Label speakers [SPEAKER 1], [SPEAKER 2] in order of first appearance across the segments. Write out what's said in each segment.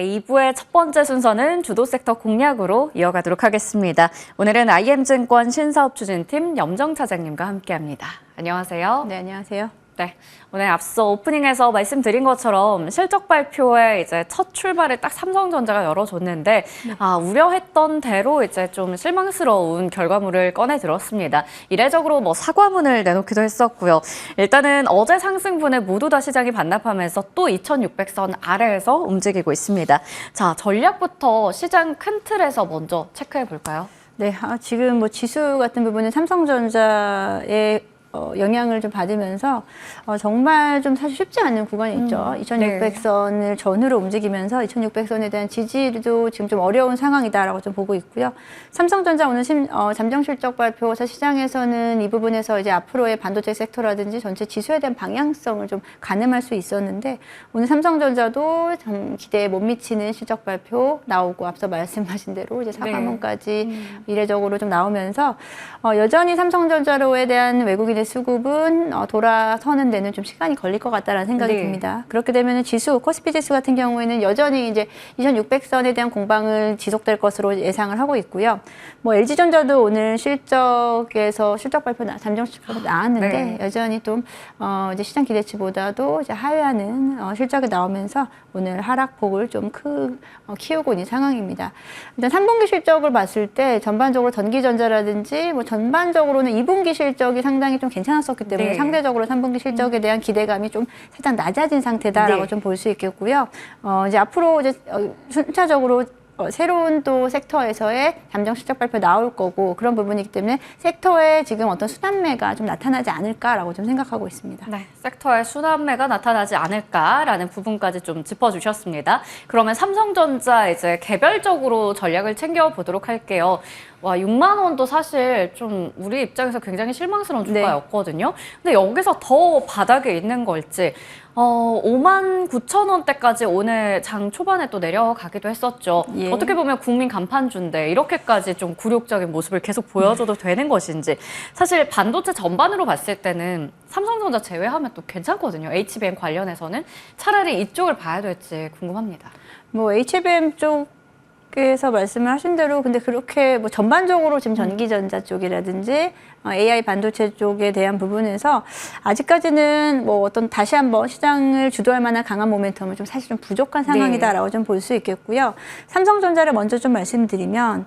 [SPEAKER 1] 네, 2부의 첫 번째 순서는 주도 섹터 공략으로 이어가도록 하겠습니다. 오늘은 IM증권 신사업추진팀 염정 차장님과 함께합니다. 안녕하세요.
[SPEAKER 2] 네, 안녕하세요.
[SPEAKER 1] 네, 오늘 앞서 오프닝에서 말씀드린 것처럼 실적 발표에 이제 첫 출발을 딱 삼성전자가 열어줬는데 우려했던 대로 이제 좀 실망스러운 결과물을 꺼내 들었습니다. 이례적으로 사과문을 내놓기도 했었고요. 일단은 어제 상승분에 모두 다 시장이 반납하면서 또 2,600선 아래에서 움직이고 있습니다. 자, 전략부터 시장 큰 틀에서 먼저 체크해 볼까요?
[SPEAKER 2] 네, 지금 지수 같은 부분은 삼성전자의 영향을 좀 받으면서 정말 좀 사실 쉽지 않은 구간이 있죠. 2,600선을 전후로 움직이면서 2,600선에 대한 지지도 지금 좀 어려운 상황이다라고 좀 보고 있고요. 삼성전자 오늘 잠정 실적 발표에서 시장에서는 이 부분에서 이제 앞으로의 반도체 섹터라든지 전체 지수에 대한 방향성을 좀 가늠할 수 있었는데 오늘 삼성전자도 좀 기대에 못 미치는 실적 발표 나오고 앞서 말씀하신 대로 이제 사과문까지 이례적으로 좀 나오면서 여전히 삼성전자로에 대한 외국인의 수급은 돌아서는 데는 좀 시간이 걸릴 것 같다라는 생각이 듭니다. 그렇게 되면 지수, 코스피 지수 같은 경우에는 여전히 이제 2,600선에 대한 공방을 지속될 것으로 예상을 하고 있고요. LG전자도 오늘 실적에서 실적 발표 잠정 실적 나왔는데 여전히 좀 이제 시장 기대치보다도 이제 하회하는 실적이 나오면서 오늘 하락폭을 좀 키우고 있는 상황입니다. 일단 3분기 실적을 봤을 때 전반적으로 전기전자라든지 전반적으로는 2분기 실적이 상당히 좀 괜찮았었기 때문에 상대적으로 3분기 실적에 대한 기대감이 좀 살짝 낮아진 상태다라고 좀 볼 수 있겠고요. 이제 앞으로 이제 순차적으로 새로운 또 섹터에서의 잠정 실적 발표 나올 거고 그런 부분이기 때문에 섹터에 지금 어떤 순환매가 좀 나타나지 않을까라고 좀 생각하고 있습니다.
[SPEAKER 1] 네, 섹터에 순환매가 나타나지 않을까라는 부분까지 좀 짚어주셨습니다. 그러면 삼성전자 이제 개별적으로 전략을 챙겨보도록 할게요. 6만 원도 사실 좀 우리 입장에서 굉장히 실망스러운 주가였거든요. 근데 여기서 더 바닥에 있는 걸지 59,000원대까지 오늘 장 초반에 또 내려가기도 했었죠. 어떻게 보면 국민 간판주인데 이렇게까지 좀 굴욕적인 모습을 계속 보여줘도 되는 것인지. 사실 반도체 전반으로 봤을 때는 삼성전자 제외하면 또 괜찮거든요. HBM 관련해서는 차라리 이쪽을 봐야 될지 궁금합니다.
[SPEAKER 2] HBM 쪽에서 말씀을 하신 대로 근데 그렇게 전반적으로 지금 전기전자 쪽이라든지 AI 반도체 쪽에 대한 부분에서 아직까지는 다시 한번 시장을 주도할 만한 강한 모멘텀은 좀 사실 좀 부족한 상황이다라고 좀 볼 수 있겠고요. 삼성전자를 먼저 좀 말씀드리면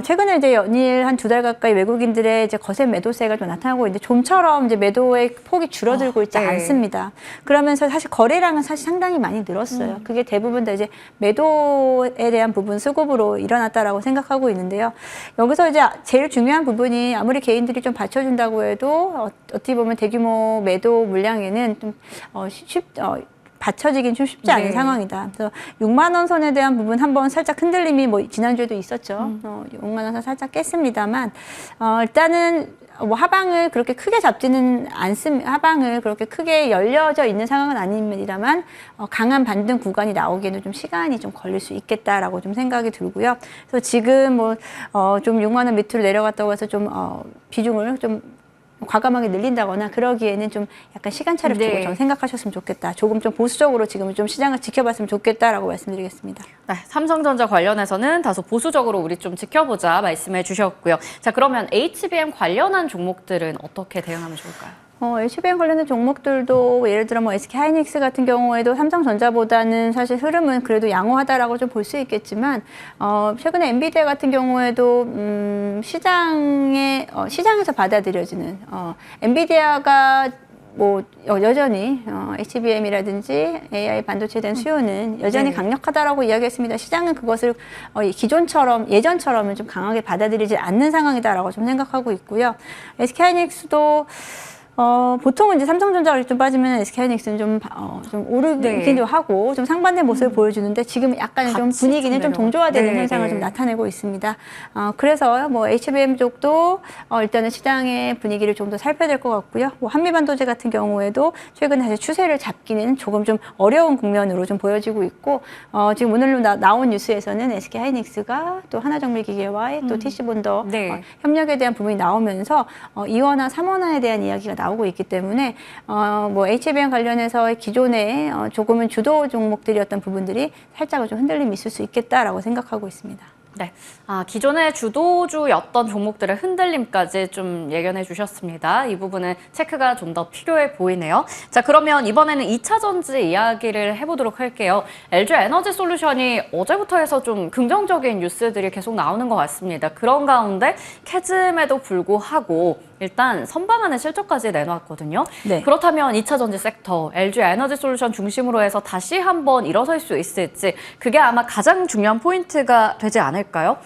[SPEAKER 2] 최근에 이제 연일 한 2달 가까이 외국인들의 이제 거센 매도세가 좀 나타나고 있는데 좀처럼 이제 매도의 폭이 줄어들고 있지 않습니다. 그러면서 사실 거래량은 사실 상당히 많이 늘었어요. 그게 대부분 다 이제 매도에 대한 부분 수급으로 일어났다라고 생각하고 있는데요. 여기서 이제 제일 중요한 부분이 아무리 개인들이 좀 받쳐준다고 해도 어떻게 보면 대규모 매도 물량에는 좀 받쳐지긴 좀 쉽지 않은 상황이다. 그래서 6만 원 선에 대한 부분 한번 살짝 흔들림이 지난주에도 있었죠. 6만 원 선 살짝 깼습니다만 일단은 하방을 그렇게 크게 잡지는 않습니다. 하방을 그렇게 크게 열려져 있는 상황은 아닙니다만 강한 반등 구간이 나오기에는 좀 시간이 좀 걸릴 수 있겠다라고 좀 생각이 들고요. 그래서 지금 좀 6만 원 밑으로 내려갔다고 해서 좀 비중을 좀 과감하게 늘린다거나 그러기에는 좀 약간 시간차를 두고 좀 생각하셨으면 좋겠다. 조금 좀 보수적으로 지금 좀 시장을 지켜봤으면 좋겠다라고 말씀드리겠습니다.
[SPEAKER 1] 네, 삼성전자 관련해서는 다소 보수적으로 우리 좀 지켜보자 말씀해 주셨고요. 자, 그러면 HBM 관련한 종목들은 어떻게 대응하면 좋을까요?
[SPEAKER 2] HBM 관련된 종목들도 예를 들어 SK하이닉스 같은 경우에도 삼성전자보다는 사실 흐름은 그래도 양호하다라고 좀 볼 수 있겠지만 최근에 엔비디아 같은 경우에도 시장에서 받아들여지는 엔비디아가 여전히 HBM이라든지 AI 반도체에 대한 수요는 여전히 강력하다라고 이야기했습니다. 시장은 그것을 예전처럼은 좀 강하게 받아들이지 않는 상황이다라고 좀 생각하고 있고요. SK하이닉스도 보통은 이제 삼성전자가 좀 빠지면 SK하이닉스는 좀 오르기도 하고 좀 상반된 모습을 보여주는데 지금 약간 좀 분위기는 좀 동조화되는 현상을 좀 나타내고 있습니다. 그래서 HBM 쪽도 일단은 시장의 분위기를 좀 더 살펴야 될 것 같고요. 한미반도체 같은 경우에도 최근에 사실 추세를 잡기는 조금 좀 어려운 국면으로 좀 보여지고 있고 지금 오늘 나온 뉴스에서는 SK하이닉스가 또 하나정밀기계와의 또 TC본더 협력에 대한 부분이 나오면서 2원화, 3원화에 대한 이야기가 나오고 나오고 있기 때문에 뭐 HBM 관련해서 기존에 조금은 주도 종목들이었던 부분들이 살짝은 좀 흔들림이 있을 수 있겠다라고 생각하고 있습니다.
[SPEAKER 1] 네, 기존의 주도주였던 종목들의 흔들림까지 좀 예견해 주셨습니다. 이 부분은 체크가 좀 더 필요해 보이네요. 자, 그러면 이번에는 2차 전지 이야기를 해보도록 할게요. LG 에너지 솔루션이 어제부터 해서 좀 긍정적인 뉴스들이 계속 나오는 것 같습니다. 그런 가운데 캐즘에도 불구하고 일단 선방하는 실적까지 내놓았거든요.
[SPEAKER 2] 네.
[SPEAKER 1] 그렇다면 2차 전지 섹터, LG 에너지 솔루션 중심으로 해서 다시 한번 일어설 수 있을지 그게 아마 가장 중요한 포인트가 되지 않을까요?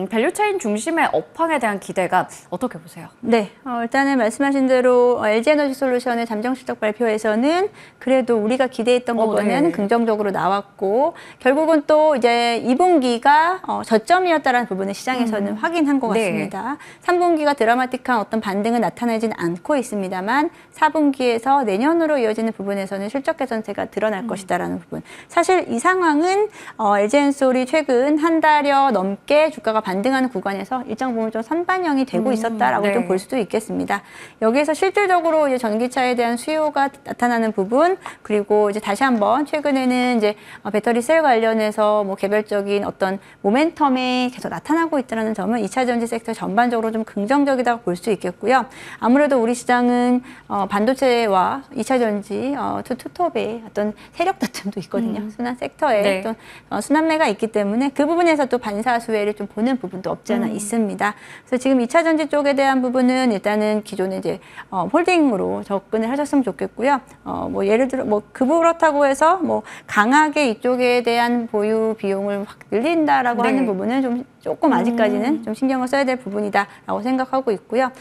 [SPEAKER 1] 밸류체인 중심의 업황에 대한 기대가 어떻게 보세요?
[SPEAKER 2] 네, 일단은 말씀하신 대로 LG 에너지 솔루션의 잠정 실적 발표에서는 그래도 우리가 기대했던 것보다는
[SPEAKER 1] 네.
[SPEAKER 2] 긍정적으로 나왔고 결국은 또 이제 2분기가 저점이었다는 부분을 시장에서는 확인한 것
[SPEAKER 1] 네.
[SPEAKER 2] 같습니다. 3분기가 드라마틱한 어떤 반등은 나타나지는 않고 있습니다만 4분기에서 내년으로 이어지는 부분에서는 실적 개선세가 드러날 것이다라는 부분. 사실 이 상황은 LG엔솔이 최근 한 달여 넘게 주가가 반등하는 구간에서 일정 부분 좀 선반영이 되고 있었다라고
[SPEAKER 1] 네.
[SPEAKER 2] 좀 볼 수도 있겠습니다. 여기에서 실질적으로 이제 전기차에 대한 수요가 나타나는 부분 그리고 이제 다시 한번 최근에는 이제 배터리 셀 관련해서 뭐 개별적인 어떤 모멘텀이 계속 나타나고 있다는 점은 2차 전지 섹터 전반적으로 좀 긍정적이다고 볼 수 있겠고요. 아무래도 우리 시장은 반도체와 2차 전지 투톱의 어떤 세력 다툼도 있거든요. 순환 섹터에
[SPEAKER 1] 네.
[SPEAKER 2] 또 순환매가 있기 때문에 그 부분에서 또 반사수혜를 좀 보는 부분도 없지 않아 있습니다. 그래서 지금 2차 전지 쪽에 대한 부분은 일단은 기존에 이제 홀딩으로 접근을 하셨으면 좋겠고요. 뭐 예를 들어 뭐 그렇다고 해서 뭐 강하게 이쪽에 대한 보유 비용을 확 늘린다라고
[SPEAKER 1] 네.
[SPEAKER 2] 하는 부분은 조금 아직까지는 좀 신경을 써야 될 부분이다라고 생각하고 있고요.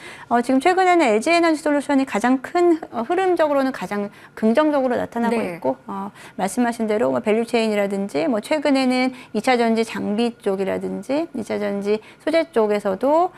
[SPEAKER 2] 지금 최근에는 LG 에너지 솔루션이 가장 큰 흐름적으로는 가장 긍정적으로 나타나고
[SPEAKER 1] 네.
[SPEAKER 2] 있고 말씀하신 대로 뭐 밸류체인이라든지 뭐 최근에는 2차 전지 장비 쪽이라든지 2차 전지 소재 쪽에서도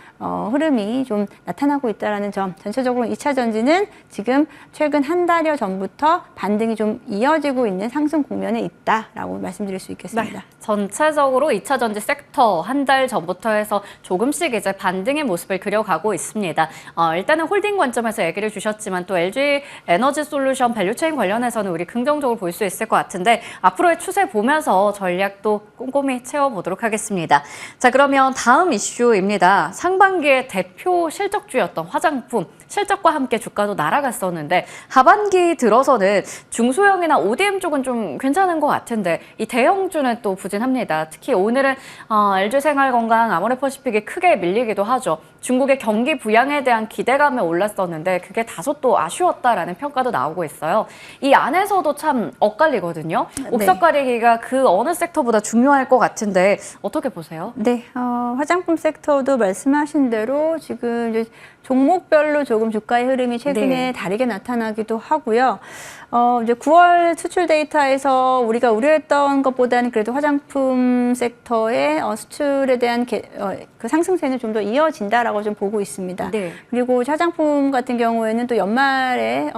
[SPEAKER 2] 흐름이 좀 나타나고 있다라는 점. 전체적으로 2차 전지는 지금 최근 한 달여 전부터 반등이 좀 이어지고 있는 상승 국면에 있다라고 말씀드릴 수 있겠습니다.
[SPEAKER 1] 네. 전체적으로 2차 전지 섹터 한 달 전부터 해서 조금씩 이제 반등의 모습을 그려가고 있습니다. 일단은 홀딩 관점에서 얘기를 주셨지만 또 LG 에너지 솔루션 밸류체인 관련해서는 우리 긍정적으로 볼 수 있을 것 같은데 앞으로의 추세 보면서 전략도 꼼꼼히 채워보도록 하겠습니다. 자, 그러면 다음 이슈입니다. 상반기의 대표 실적주였던 화장품 실적과 함께 주가도 날아갔었는데 하반기 들어서는 중소형이나 ODM 쪽은 좀 괜찮은 것 같은데 이 대형주는 또 부진합니다. 특히 오늘은 LG생활건강, 아모레퍼시픽이 크게 밀리기도 하죠. 중국의 경기 부양에 대한 기대감에 올랐었는데 그게 다소 또 아쉬웠다라는 평가도 나오고 있어요. 이 안에서도 참 엇갈리거든요. 옥석가리기가 그 어느 섹터보다 중요할 것 같은데 어떻게 보세요?
[SPEAKER 2] 네, 화장품 섹터도 말씀하신 대로 지금 이제 종목별로 조금 주가의 흐름이 최근에
[SPEAKER 1] 네.
[SPEAKER 2] 다르게 나타나기도 하고요. 이제 9월 수출 데이터에서 우리가 우려했던 것보다는 그래도 화장품 섹터의 수출에 대한 그 상승세는 좀 더 이어진다라고 좀 보고 있습니다.
[SPEAKER 1] 네.
[SPEAKER 2] 그리고 화장품 같은 경우에는 또 연말에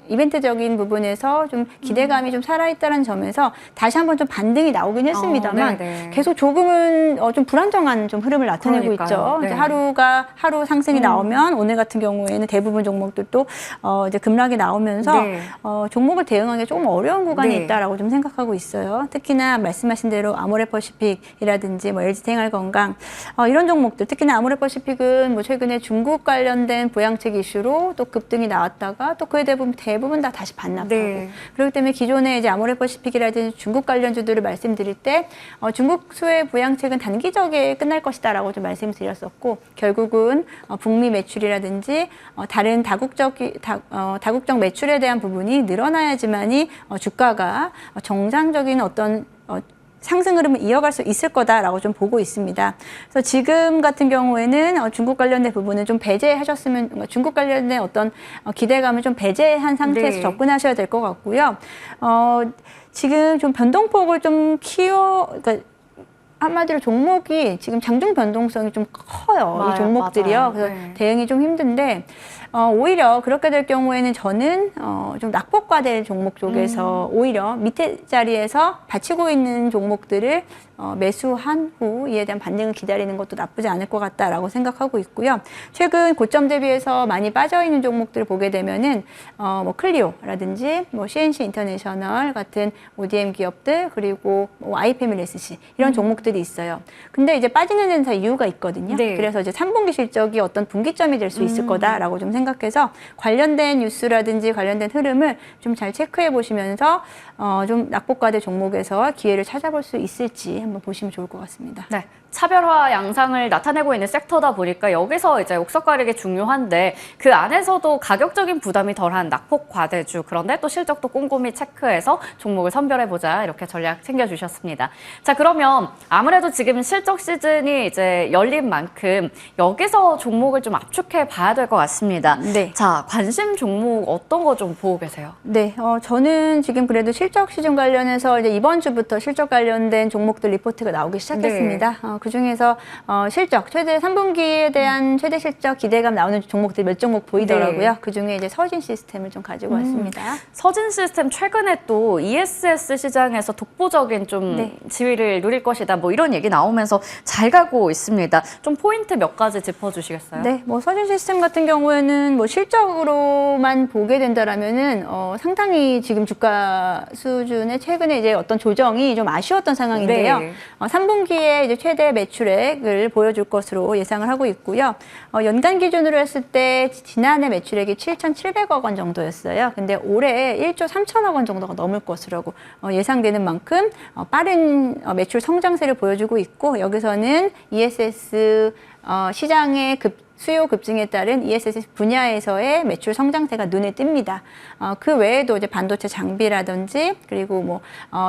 [SPEAKER 2] 이벤트적인 부분에서 좀 기대감이 좀 살아있다는 점에서 다시 한번 좀 반등이 나오긴 했습니다만
[SPEAKER 1] 네네.
[SPEAKER 2] 계속 조금은 좀 불안정한 좀 흐름을 나타내고
[SPEAKER 1] 그러니까요.
[SPEAKER 2] 있죠.
[SPEAKER 1] 네.
[SPEAKER 2] 이제 하루 상승이 나오면 오늘 같은 경우에는 대부분 종목들도 이제 급락이 나오면서
[SPEAKER 1] 네.
[SPEAKER 2] 종목을 대응하기 조금 어려운 구간이
[SPEAKER 1] 네.
[SPEAKER 2] 있다라고 좀 생각하고 있어요. 특히나 말씀하신 대로 아모레퍼시픽이라든지 뭐 LG생활건강 이런 종목들 특히나 아모레퍼시픽은 뭐 최근에 중국 관련된 부양책 이슈로 또 급등이 나왔다가 또 그에 대부분 다 다시 반납하고
[SPEAKER 1] 네.
[SPEAKER 2] 그렇기 때문에 기존에 이제 아모레퍼시픽이라든지 중국 관련주들을 말씀드릴 때 중국 수혜 부양책은 단기적에 끝날 것이다라고 좀 말씀드렸었고 결국은 북미 매출이라든지 다른 다국적 매출에 대한 부분이 늘어나야지만이 주가가 정상적인 어떤 상승 흐름을 이어갈 수 있을 거다라고 좀 보고 있습니다. 그래서 지금 같은 경우에는 중국 관련된 부분은 좀 배제하셨으면 중국 관련된 어떤 기대감을 좀 배제한 상태에서
[SPEAKER 1] 네.
[SPEAKER 2] 접근하셔야 될 것 같고요. 지금 좀 변동폭을 좀 그러니까 한마디로 종목이 지금 장중 변동성이 좀 커요.
[SPEAKER 1] 맞아요.
[SPEAKER 2] 이 종목들이요.
[SPEAKER 1] 맞아요.
[SPEAKER 2] 그래서
[SPEAKER 1] 네.
[SPEAKER 2] 대응이 좀 힘든데 오히려 그렇게 될 경우에는 저는 좀 낙폭과될 종목 쪽에서 오히려 밑에 자리에서 받치고 있는 종목들을 매수한 후 이에 대한 반등을 기다리는 것도 나쁘지 않을 것 같다라고 생각하고 있고요. 최근 고점 대비해서 많이 빠져 있는 종목들을 보게 되면은 뭐 클리오라든지 뭐 CNC 인터내셔널 같은 ODM 기업들 그리고 뭐 iFamilySC 이런 종목들이 있어요. 근데 이제 빠지는 데는 다 이유가 있거든요.
[SPEAKER 1] 네.
[SPEAKER 2] 그래서 이제 3분기 실적이 어떤 분기점이 될 수 있을 거다라고 좀 생각해서 관련된 뉴스라든지 관련된 흐름을 좀 잘 체크해 보시면서 좀 낙폭과대 종목에서 기회를 찾아볼 수 있을지 한번 보시면 좋을 것 같습니다.
[SPEAKER 1] 네. 차별화 양상을 나타내고 있는 섹터다 보니까 여기서 이제 옥석 가리기 중요한데 그 안에서도 가격적인 부담이 덜한 낙폭 과대주 그런데 또 실적도 꼼꼼히 체크해서 종목을 선별해보자 이렇게 전략 챙겨주셨습니다. 자, 그러면 아무래도 지금 실적 시즌이 이제 열린 만큼 여기서 종목을 좀 압축해 봐야 될 것 같습니다.
[SPEAKER 2] 네.
[SPEAKER 1] 자, 관심 종목 어떤 거 좀 보고 계세요?
[SPEAKER 2] 네, 저는 지금 그래도 실적 시즌 관련해서 이제 이번 주부터 실적 관련된 종목들 리포트가 나오기 시작했습니다. 그 중에서 실적 최대 3분기에 대한 최대 실적 기대감 나오는 종목들 몇 종목 보이더라고요.
[SPEAKER 1] 네.
[SPEAKER 2] 그 중에 이제 서진 시스템을 좀 가지고 왔습니다.
[SPEAKER 1] 서진 시스템 최근에 또 ESS 시장에서 독보적인 좀
[SPEAKER 2] 네.
[SPEAKER 1] 지위를 누릴 것이다. 뭐 이런 얘기 나오면서 잘 가고 있습니다. 좀 포인트 몇 가지 짚어주시겠어요?
[SPEAKER 2] 네, 뭐 서진 시스템 같은 경우에는 뭐 실적으로만 보게 된다라면은 상당히 지금 주가 수준의 최근에 이제 어떤 조정이 좀 아쉬웠던 상황인데요.
[SPEAKER 1] 네.
[SPEAKER 2] 3분기에 이제 최대 매출액을 보여줄 것으로 예상을 하고 있고요. 연간 기준으로 했을 때 지난해 매출액이 7,700억 원 정도였어요. 근데 올해 1조 3천억 원 정도가 넘을 것으로 예상되는 만큼 빠른 매출 성장세를 보여주고 있고 여기서는 ESS 시장의 수요 급증에 따른 ESS 분야에서의 매출 성장세가 눈에 띕니다. 그 외에도 이제 반도체 장비라든지 그리고 뭐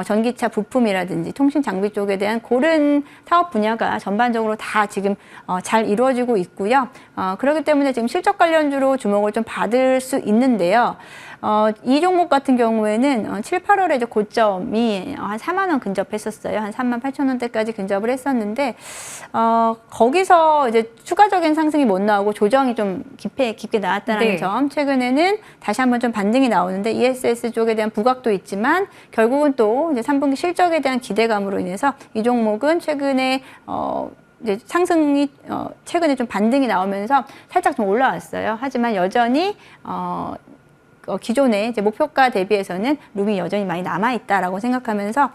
[SPEAKER 2] 전기차 부품이라든지 통신 장비 쪽에 대한 고른 사업 분야가 전반적으로 다 지금 잘 이루어지고 있고요. 그렇기 때문에 지금 실적 관련주로 주목을 좀 받을 수 있는데요. 이 종목 같은 경우에는 7, 8월에 이제 고점이 한 4만 원 근접했었어요. 한 3만 8천 원대까지 근접을 했었는데 거기서 이제 추가적인 상승이 못 나오고 조정이 좀 깊게 나왔다는
[SPEAKER 1] 네.
[SPEAKER 2] 점. 최근에는 다시 한번 좀 반등이 나오는데 ESS 쪽에 대한 부각도 있지만 결국은 또 이제 3분기 실적에 대한 기대감으로 인해서 이 종목은 최근에 이제 상승이 최근에 좀 반등이 나오면서 살짝 좀 올라왔어요. 하지만 여전히 기존의 이제 목표가 대비해서는 룸이 여전히 많이 남아있다라고 생각하면서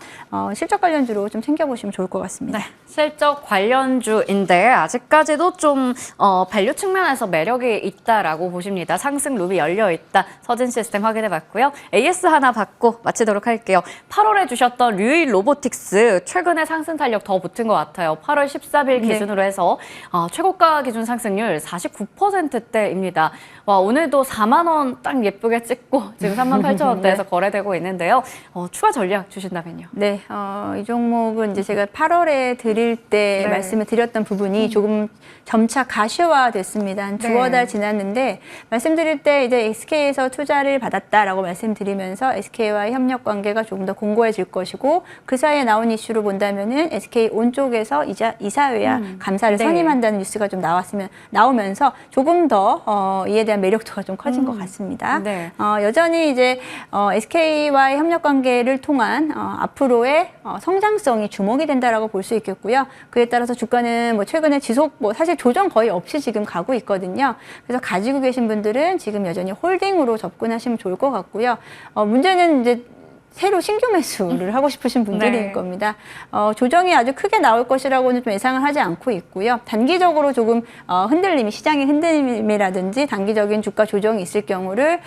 [SPEAKER 2] 실적 관련주로 좀 챙겨보시면 좋을 것 같습니다.
[SPEAKER 1] 네, 실적 관련주인데 아직까지도 좀 밸류 측면에서 매력이 있다라고 보십니다. 상승 룸이 열려 있다. 서진 시스템 확인해봤고요. AS 하나 받고 마치도록 할게요. 8월에 주셨던 류일 로보틱스 최근에 상승 탄력 더 붙은 것 같아요. 8월 13일 기준으로 해서 최고가 기준 상승률 49%대입니다. 와, 오늘도 4만 원 딱 예쁘게 찍고 지금 38,000원대에서 거래되고 있는데요. 추가 전략 주신다면요?
[SPEAKER 2] 네, 이 종목은 이제 제가 8월에 드릴 때 말씀을 드렸던 부분이 조금 점차 가시화됐습니다. 한 두어 달 지났는데 말씀드릴 때 이제 SK에서 투자를 받았다라고 말씀드리면서 SK와의 협력 관계가 조금 더 공고해질 것이고 그 사이에 나온 이슈로 본다면은 SK 온 쪽에서 이사회와 감사를 선임한다는 뉴스가 좀 나오면서 조금 더 이에 대한 매력도가 좀 커진 것 같습니다.
[SPEAKER 1] 네.
[SPEAKER 2] 여전히 이제 SK와의 협력 관계를 통한 앞으로의 성장성이 주목이 된다라고 볼 수 있겠고요. 그에 따라서 주가는 뭐 최근에 사실 조정 거의 없이 지금 가고 있거든요. 그래서 가지고 계신 분들은 지금 여전히 홀딩으로 접근하시면 좋을 것 같고요. 문제는 이제 새로 신규 매수를 하고 싶으신 분들일 겁니다. 조정이 아주 크게 나올 것이라고는 좀 예상을 하지 않고 있고요. 단기적으로 조금 시장의 흔들림이라든지 단기적인 주가 조정이 있을 경우를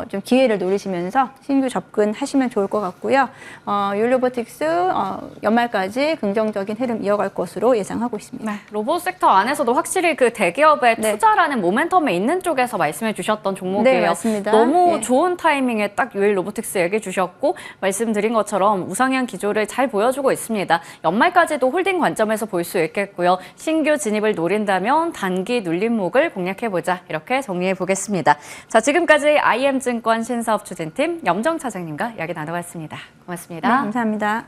[SPEAKER 2] 좀 기회를 노리시면서 신규 접근하시면 좋을 것 같고요. 율로보틱스 연말까지 긍정적인 흐름 이어갈 것으로 예상하고 있습니다.
[SPEAKER 1] 네, 로봇 섹터 안에서도 확실히 그 대기업의 투자라는 모멘텀에 있는 쪽에서 말씀해 주셨던 종목이에요.
[SPEAKER 2] 네, 맞습니다.
[SPEAKER 1] 너무 좋은 타이밍에 딱 유일 로보틱스 얘기해 주셨고 말씀드린 것처럼 우상향 기조를 잘 보여주고 있습니다. 연말까지도 홀딩 관점에서 볼 수 있겠고요. 신규 진입을 노린다면 단기 눌림목을 공략해보자. 이렇게 정리해 보겠습니다. 자, 지금까지 IM증권 신사업 추진팀 염정 차장님과 이야기 나눠봤습니다. 고맙습니다.
[SPEAKER 2] 네, 감사합니다.